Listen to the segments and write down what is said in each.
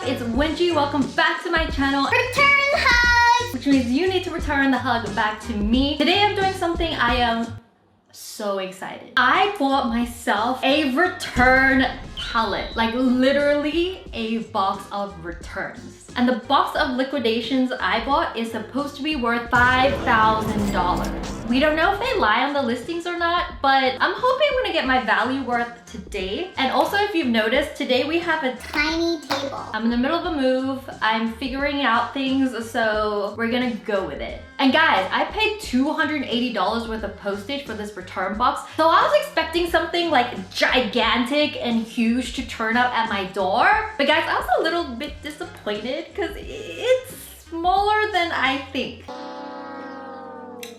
it's Wengie. Welcome back to my channel. Return hug! Which means you need to return the hug back to me. Today I'm doing something I am so excited. I bought myself a return pallet. Like literally a box of returns. And the box of liquidations I bought is supposed to be worth $5,000. We don't know if they lie on the listings or not, but I'm hoping I'm gonna get my value worth today. And also, if you've noticed, today we have a tiny table. I'm in the middle of a move. I'm figuring out things, so we're gonna go with it. And guys, I paid $280 worth of postage for this return box. So I was expecting something like gigantic and huge to turn up at my door. But guys, I was a little bit disappointed because it's smaller than I think.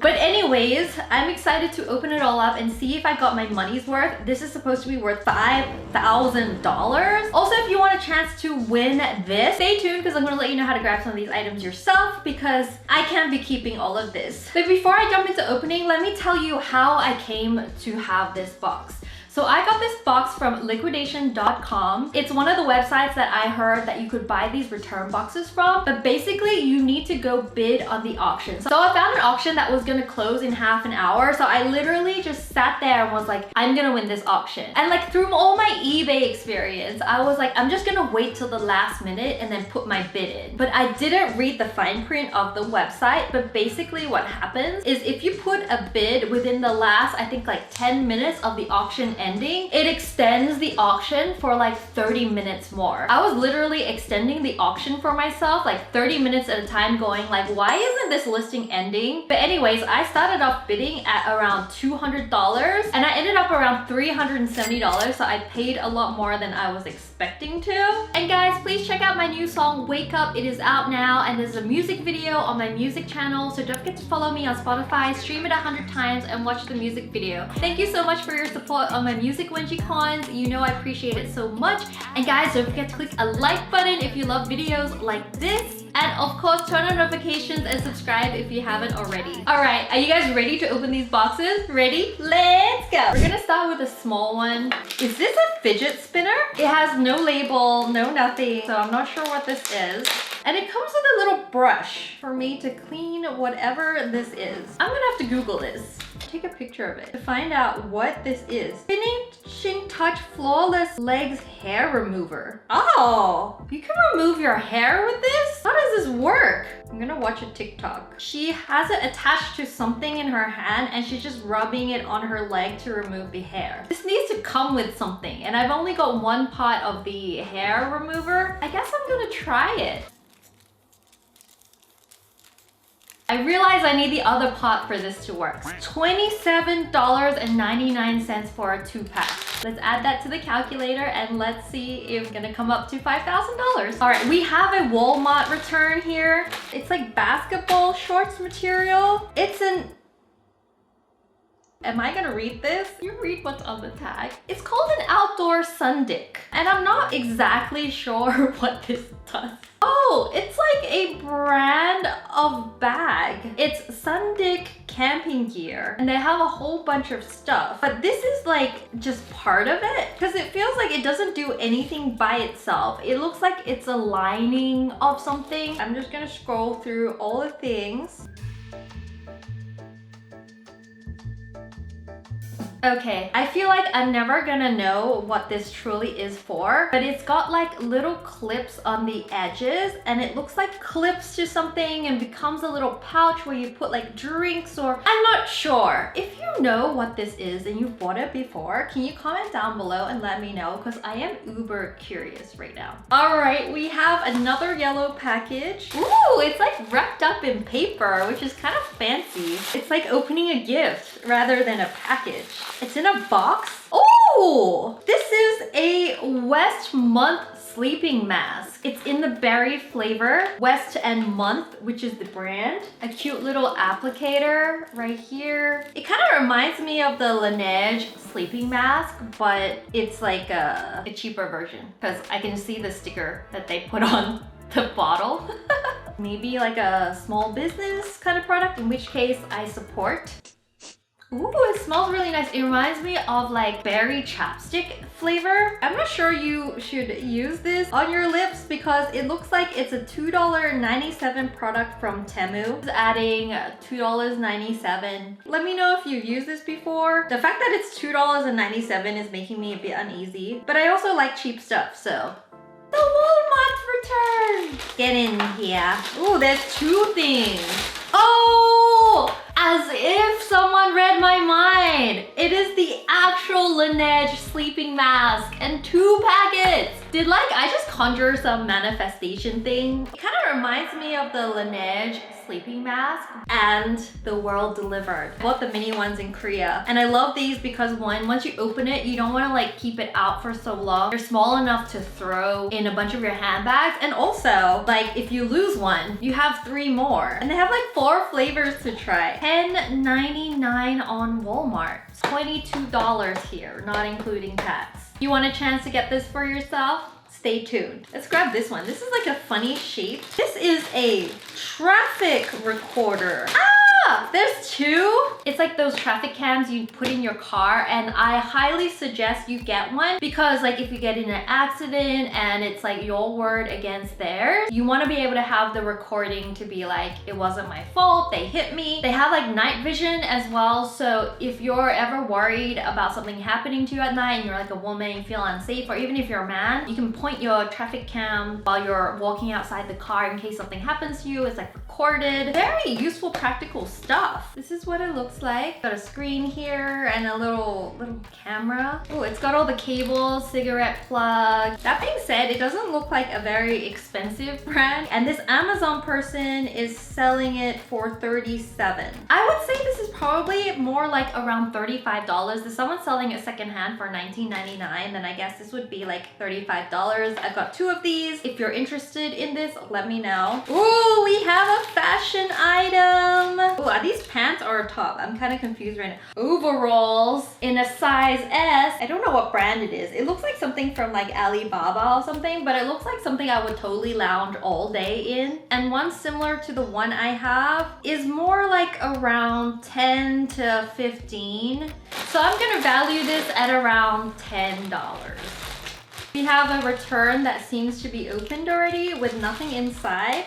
But anyways, I'm excited to open it all up and see if I got my money's worth. This is supposed to be worth $5,000. Also, if you want a chance to win this, stay tuned because I'm going to let you know how to grab some of these items yourself because I can't be keeping all of this. But before I jump into opening, let me tell you how I came to have this box. So I got this box from liquidation.com. It's one of the websites that I heard that you could buy these return boxes from, but basically you need to go bid on the auction. So I found an auction that was gonna close in half an hour. So I literally just sat there and was like, I'm gonna win this auction. And like through all my eBay experience, I was like, I'm just gonna wait till the last minute and then put my bid in. But I didn't read the fine print of the website, but basically what happens is if you put a bid within the last, I think like 10 minutes of the auction ending, it extends the auction for like 30 minutes more. I was literally extending the auction for myself like 30 minutes at a time going like, why isn't this listing ending? But anyways, I started off bidding at around $200 and I ended up around $370. So I paid a lot more than I was expecting to. And guys, please check out my new song, Wake Up. It is out now and there's a music video on my music channel. So don't forget to follow me on Spotify, stream it 100 times and watch the music video. Thank you so much for your support on my music Wengie cons. You know I appreciate it so much. And guys, don't forget to click a like button if you love videos like this. And of course, turn on notifications and subscribe if you haven't already. All right, are you guys ready to open these boxes? Ready? Let's go. We're gonna start with a small one. Is this a fidget spinner? It has no label, no nothing. So I'm not sure what this is. And it comes with a little brush for me to clean whatever this is. I'm gonna have to Google this. Take a picture of it to find out what this is. Finishing Touch Flawless Legs Hair Remover. Oh, you can remove your hair with this? How does this work? I'm gonna watch a TikTok. She has it attached to something in her hand and she's just rubbing it on her leg to remove the hair. This needs to come with something and I've only got one pot of the hair remover. I guess I'm gonna try it. I realize I need the other pot for this to work. $27.99 for a 2-pack. Let's add that to the calculator and let's see if it's gonna come up to $5,000. All right, we have a Walmart return here. It's like basketball shorts material. It's an... Am I gonna read this? You read what's on the tag. It's called an outdoor sundick. And I'm not exactly sure what this does. Oh, it's like a brand of bag. It's Sundick camping gear and they have a whole bunch of stuff. But this is like just part of it because it feels like it doesn't do anything by itself. It looks like it's a lining of something. I'm just gonna scroll through all the things. Okay, I feel like I'm never gonna know what this truly is for, but it's got like little clips on the edges and it looks like clips to something and becomes a little pouch where you put like drinks or... I'm not sure. If you know what this is and you've bought it before, can you comment down below and let me know because I am uber curious right now. All right, we have another yellow package. Ooh, it's like wrapped up in paper, which is kind of fancy. It's like opening a gift rather than a package. It's in a box. Oh, this is a West Month sleeping mask. It's in the berry flavor, West and Month, which is the brand. A cute little applicator right here. It kind of reminds me of the Laneige sleeping mask, but it's like a cheaper version because I can see the sticker that they put on the bottle. Maybe like a small business kind of product, in which case I support. Ooh, it smells really nice. It reminds me of like berry chapstick flavor. I'm not sure you should use this on your lips because it looks like it's a $2.97 product from Temu. It's adding $2.97. Let me know if you've used this before. The fact that it's $2.97 is making me a bit uneasy, but I also like cheap stuff, so. The Walmart return! Get in here. Ooh, there's 2 things. Oh! As if someone read my mind. It is the actual Laneige sleeping mask and 2 packets. Did like I just conjure some manifestation thing? It kind of reminds me of the Laneige sleeping mask and the World Delivered. I bought the mini ones in Korea and I love these because once you open it, you don't want to like keep it out for so long. They're small enough to throw in a bunch of your handbags, and also like if you lose one, you have 3 more. And they have like 4 flavors to try. $10.99 on Walmart. $22 here, not including tax. You want a chance to get this for yourself? Stay tuned. Let's grab this one. This is like a funny shape. This is a traffic recorder. Ah, there's 2. It's like those traffic cams you put in your car, and I highly suggest you get one because like if you get in an accident and it's like your word against theirs, you want to be able to have the recording to be like, it wasn't my fault, they hit me. They have like night vision as well, so if you're ever worried about something happening to you at night and you're like a woman, you feel unsafe, or even if you're a man, you can point your traffic cam while you're walking outside the car in case something happens to you. It's like recorded. Very useful, practical stuff. This is what it looks like. Got a screen here and a little camera. Oh, it's got all the cables, cigarette plug. That being said, it doesn't look like a very expensive brand, and this Amazon person is selling it for $37. I would say this is probably more like around $35. If someone's selling it secondhand for $19.99, then I guess this would be like $35. I've got 2 of these. If you're interested in this, let me know. Ooh, we have a fashion item. Ooh, are these pants or a top? I'm kind of confused right now. Overalls in a size S. I don't know what brand it is. It looks like something from like Alibaba or something, but it looks like something I would totally lounge all day in. And one similar to the one I have is more like around 10 to 15. So I'm gonna value this at around $10. We have a return that seems to be opened already with nothing inside.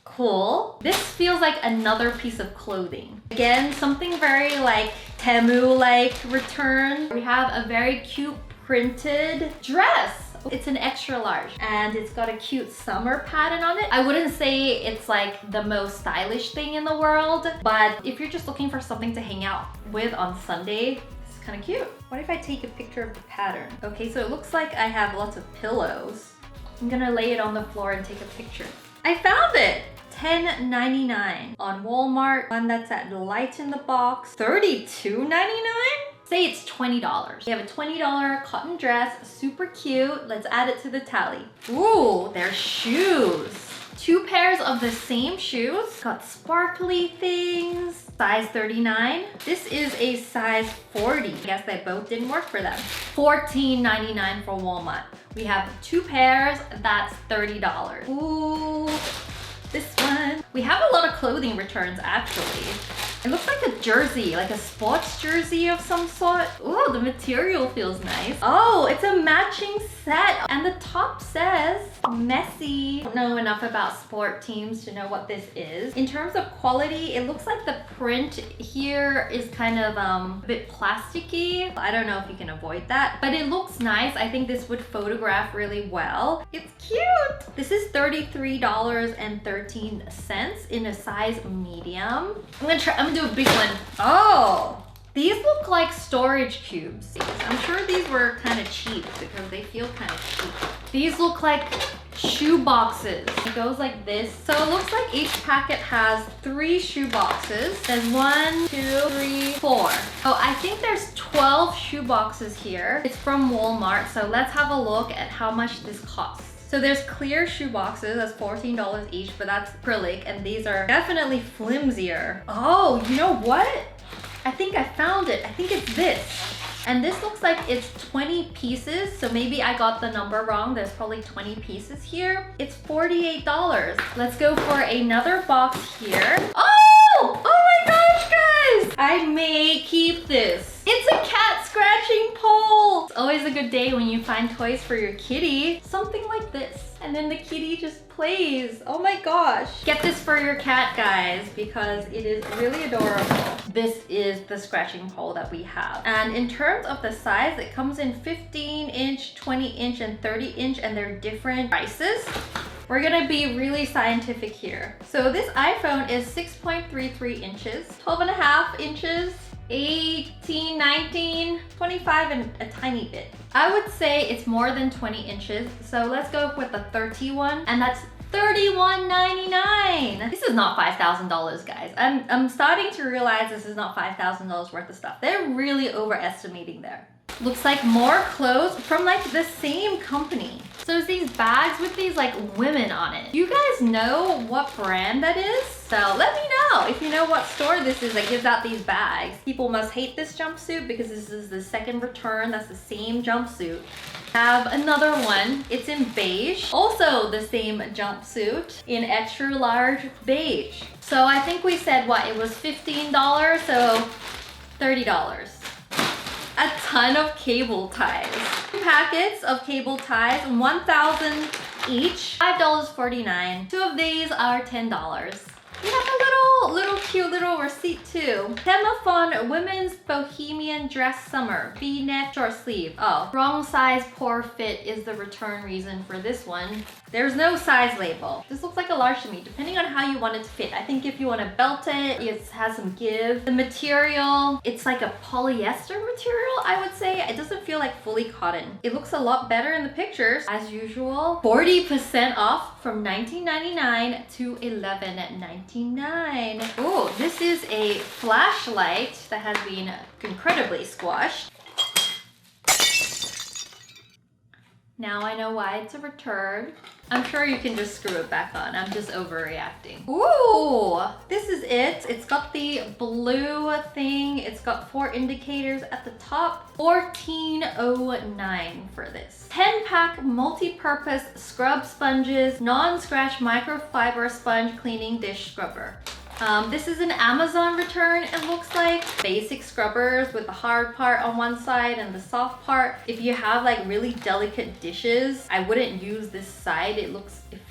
Cool. This feels like another piece of clothing. Again, something very like Temu-like return. We have a very cute printed dress. It's an extra large and it's got a cute summer pattern on it. I wouldn't say it's like the most stylish thing in the world, but if you're just looking for something to hang out with on Sunday, it's kind of cute. What if I take a picture of the pattern? Okay, so it looks like I have lots of pillows. I'm gonna lay it on the floor and take a picture. I found it! $10.99 on Walmart. One that's at light in the box. $32.99? Say it's $20. We have a $20 cotton dress, super cute. Let's add it to the tally. Ooh, they're shoes. 2 pairs of the same shoes. Got sparkly things. Size 39. This is a size 40. I guess they both didn't work for them. $14.99 for Walmart. We have 2 pairs, that's $30. Ooh. This one. We have a lot of clothing returns actually. It looks like a jersey, like a sports jersey of some sort. Ooh, the material feels nice. Oh, it's a matching set. And the top says messy. I don't know enough about sport teams to know what this is. In terms of quality, it looks like the print here is kind of a bit plasticky. I don't know if you can avoid that, but it looks nice. I think this would photograph really well. It's cute. This is $33.13 in a size medium. I'm gonna do a big one. Oh, these look like storage cubes. I'm sure these were kind of cheap because they feel kind of cheap. These look like shoe boxes. It goes like this. So it looks like each packet has 3 shoe boxes. There's 1, 2, 3, 4. Oh, I think there's 12 shoe boxes here. It's from Walmart. So let's have a look at how much this costs. So there's clear shoe boxes, that's $14 each, but that's acrylic, and these are definitely flimsier. Oh, you know what? I think I found it. I think it's this. And this looks like it's 20 pieces, so maybe I got the number wrong. There's probably 20 pieces here. It's $48. Let's go for another box here. Oh! Oh my gosh, guys! I may keep this. It's a cat scratching pole. It's always a good day when you find toys for your kitty. Something like this. And then the kitty just plays. Oh my gosh. Get this for your cat, guys, because it is really adorable. This is the scratching pole that we have. And in terms of the size, it comes in 15 inch, 20 inch, and 30 inch, and they're different prices. We're gonna be really scientific here. So this iPhone is 6.33 inches, 12.5 inches, 18, 19, 25, and a tiny bit. I would say it's more than 20 inches. So let's go with the 31, and that's $31.99. This is not $5,000, guys. I'm starting to realize this is not $5,000 worth of stuff. They're really overestimating there. Looks like more clothes from like the same company. So there's these bags with these like women on it. You guys know what brand that is? So let me know if you know what store this is that gives out these bags. People must hate this jumpsuit because this is the second return. That's the same jumpsuit. Have another one. It's in beige. Also the same jumpsuit in extra large beige. So I think we said what? It was $15, so $30. A ton of cable ties. Packets of cable ties, 1,000 each, $5.49. Two of these are $10. We have a little cute little receipt too. Temafon Women's Bohemian Dress Summer, V-neck, short sleeve. Oh, wrong size, poor fit is the return reason for this one. There's no size label. This looks like a large to me, depending on how you want it to fit. I think if you want to belt it, it has some give. The material, it's like a polyester material, I would say. It doesn't feel like fully cotton. It looks a lot better in the pictures, as usual. 40% off from $19.99 to $11.99. Oh, this is a flashlight that has been incredibly squashed. Now I know why it's a return. I'm sure you can just screw it back on. I'm just overreacting. Ooh, this is it. It's got the blue thing. It's got 4 indicators at the top. $14.09 for this. 10-pack multi-purpose scrub sponges, non-scratch microfiber sponge cleaning dish scrubber. This is an Amazon return, it looks like. Basic scrubbers with the hard part on one side and the soft part. If you have like really delicate dishes, I wouldn't use this side. It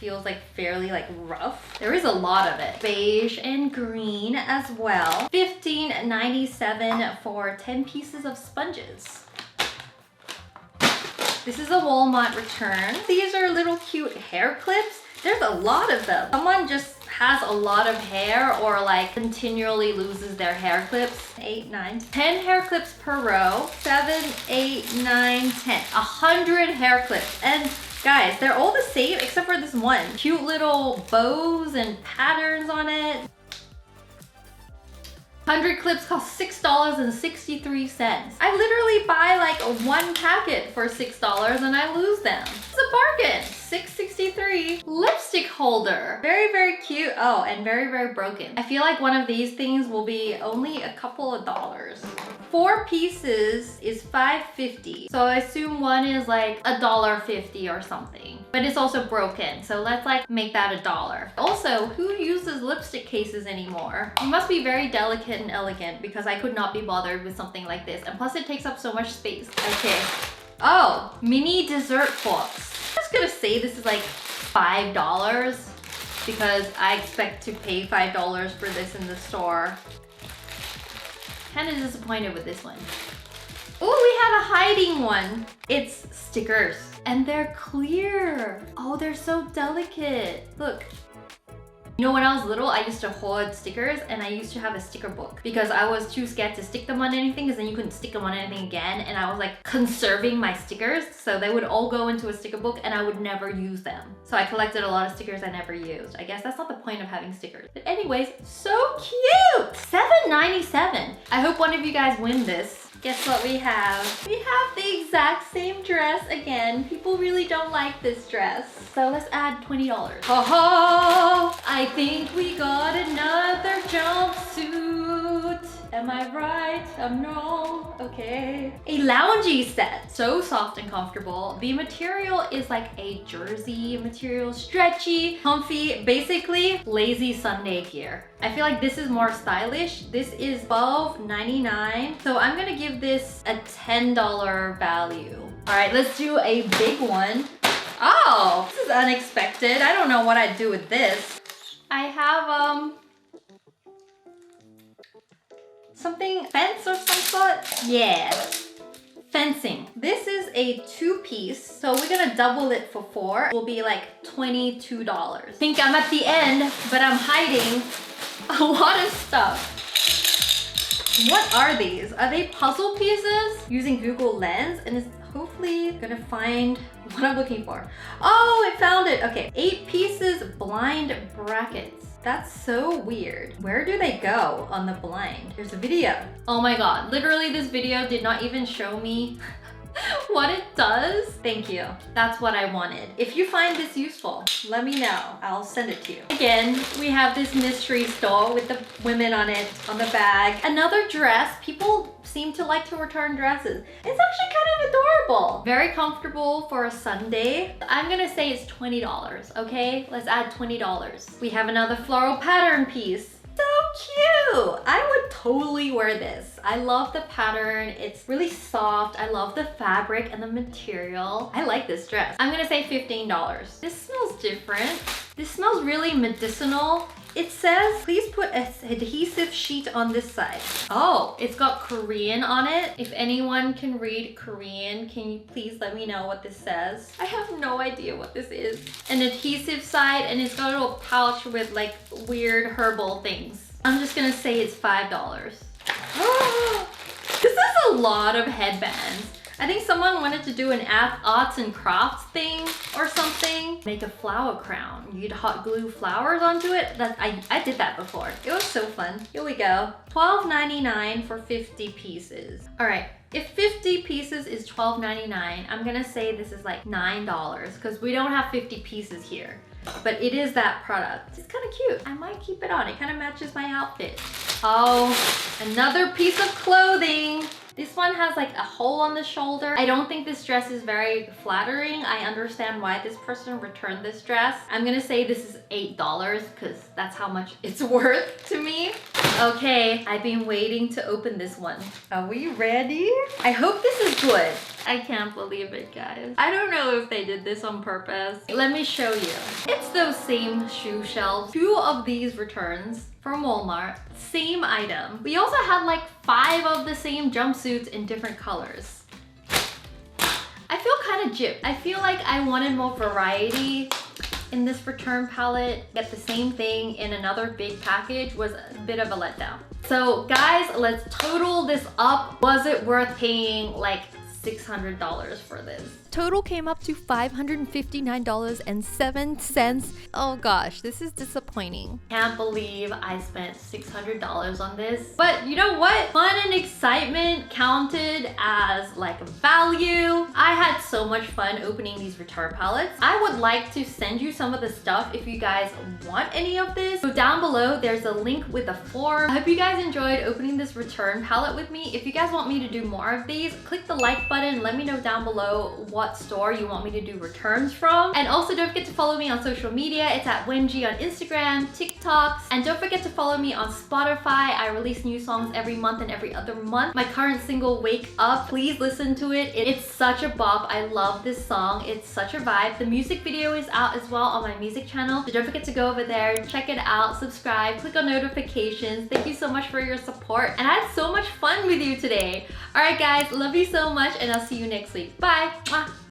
feels like fairly like rough. There is a lot of it. Beige and green as well. $15.97 for 10 pieces of sponges. This is a Walmart return. These are little cute hair clips. There's a lot of them. Someone just has a lot of hair or like continually loses their hair clips. 8, 9, 10 hair clips per row. 7, 8, 9, 10. 100 hair clips. And guys, they're all the same except for this one. Cute little bows and patterns on it. 100 clips cost $6.63. I literally buy like one packet for $6 and I lose them. It's a bargain. $6.63. Lipstick holder. Very, very cute. Oh, and very, very broken. I feel like one of these things will be only a couple of dollars. 4 pieces is $5.50. So I assume one is like $1.50 or something. But it's also broken. So let's like make that $1. Also, who uses lipstick cases anymore? You must be very delicate and elegant because I could not be bothered with something like this. And plus it takes up so much space. Okay. Oh, mini dessert forks. I'm just gonna say this is like $5 because I expect to pay $5 for this in the store. Kind of disappointed with this one. Oh, we have a hiding one. It's stickers and they're clear. Oh, they're so delicate. Look. You know, when I was little, I used to hoard stickers and I used to have a sticker book because I was too scared to stick them on anything because then you couldn't stick them on anything again. And I was like conserving my stickers. So they would all go into a sticker book and I would never use them. So I collected a lot of stickers I never used. I guess that's not the point of having stickers. But anyways, so cute! $7.97. I hope one of you guys win this. Guess what we have? We have the exact same dress again. People really don't like this dress. So let's add $20. Oh, I think we got another jumpsuit. Am I right? I'm wrong. Okay. A loungy set. So soft and comfortable. The material is like a jersey material, stretchy, comfy, basically lazy Sunday gear. I feel like this is more stylish. This is $12.99. So I'm gonna give this a $10 value. All right, let's do a big one. Oh, this is unexpected. I don't know what I'd do with this. I have something, fence or some sort? Yeah, fencing. This is a 2-piece, so we're gonna double it for 4. It will be like $22. I think I'm at the end, but I'm hiding a lot of stuff. What are these? Are they puzzle pieces? Using Google Lens, and it's hopefully gonna find what I'm looking for. Oh, I found it. Okay, 8 pieces blind brackets. That's so weird. Where do they go on the blind? There's a video. Oh my God, literally this video did not even show me what it does. Thank you. That's what I wanted. If you find this useful, let me know. I'll send it to you. Again, we have this mystery store with the women on it, on the bag. Another dress. People seem to like to return dresses. It's actually kind of adorable. Very comfortable for a Sunday. I'm gonna say it's $20, okay? Let's add $20. We have another floral pattern piece. So cute! I would totally wear this. I love the pattern. It's really soft. I love the fabric and the material. I like this dress. I'm gonna say $15. This smells different. This smells really medicinal. It says, please put an adhesive sheet on this side. Oh, it's got Korean on it. If anyone can read Korean, can you please let me know what this says? I have no idea what this is. An adhesive side, and it's got a little pouch with like weird herbal things. I'm just gonna say it's $5. This is a lot of headbands. I think someone wanted to do an arts and crafts thing or something. Make a flower crown. You'd hot glue flowers onto it. I did that before. It was so fun. Here we go. $12.99 for 50 pieces. All right, if 50 pieces is $12.99, I'm gonna say this is like $9 because we don't have 50 pieces here. But it is that product. It's kind of cute. I might keep it on. It kind of matches my outfit. Oh, another piece of clothing. This one has like a hole on the shoulder. I don't think this dress is very flattering. I understand why this person returned this dress. I'm gonna say this is $8 because that's how much it's worth to me. Okay, I've been waiting to open this one. Are we ready? I hope this is good. I can't believe it, guys. I don't know if they did this on purpose. Let me show you. It's those same shoe shelves. 2 of these returns from Walmart. Same item. We also had like 5 of the same jumpsuits in different colors. I feel kind of gypped. I feel like I wanted more variety in this return palette. Get the same thing in another big package was a bit of a letdown. So guys, let's total this up. Was it worth paying like $600 for this? Total came up to $559.07. Oh gosh, this is disappointing. Can't believe I spent $600 on this. But you know what? Fun and excitement counted as like value. I had so much fun opening these return palettes. I would like to send you some of the stuff if you guys want any of this. So down below, there's a link with a form. I hope you guys enjoyed opening this return palette with me. If you guys want me to do more of these, click the like button. Let me know down below what store you want me to do returns from. And also don't forget to follow me on social media. It's at Wengie on Instagram, TikToks, and don't forget to follow me on Spotify. I release new songs every month and every other month. My current single, Wake Up, please listen to it. It's such a bop. I love this song. It's such a vibe. The music video is out as well on my music channel. So don't forget to go over there, check it out, subscribe, click on notifications. Thank you so much for your support. And I had so much fun with you today. All right, guys, love you so much, and I'll see you next week. Bye. Mwah.